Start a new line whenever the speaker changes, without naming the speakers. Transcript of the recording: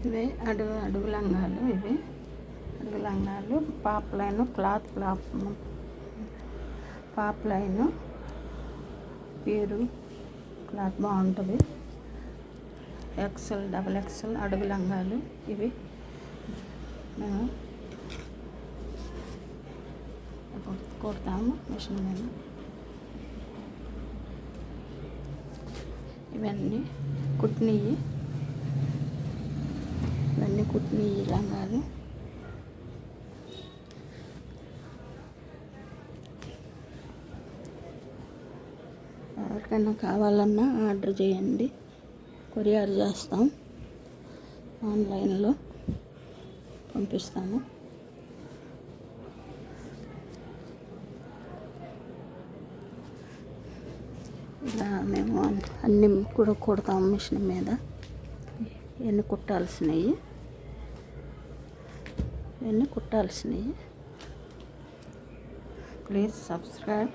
ఇవి అడుగు లంగాలు. ఇవి అడుగు లంగాలు పాప్ లైన్ ప్యూరు క్లాత్ బాగుంటుంది. ఎక్సెల్, డబుల్ ఎక్సెల్ అడుగు లంగాలు ఇవి. మేము కుడతాము మిషన్ మీద. ఇవన్నీ కుట్టినవి లంగాలు. ఎవరికైనా కావాలన్నా ఆర్డర్ చేయండి, కొరియర్ చేస్తాం, ఆన్లైన్లో పంపిస్తాము. ఇలా మేము అన్నీ కూడా కుడతాము మిషన్ మీద. ఇవన్నీ కుట్టాల్సినవి. Please subscribe.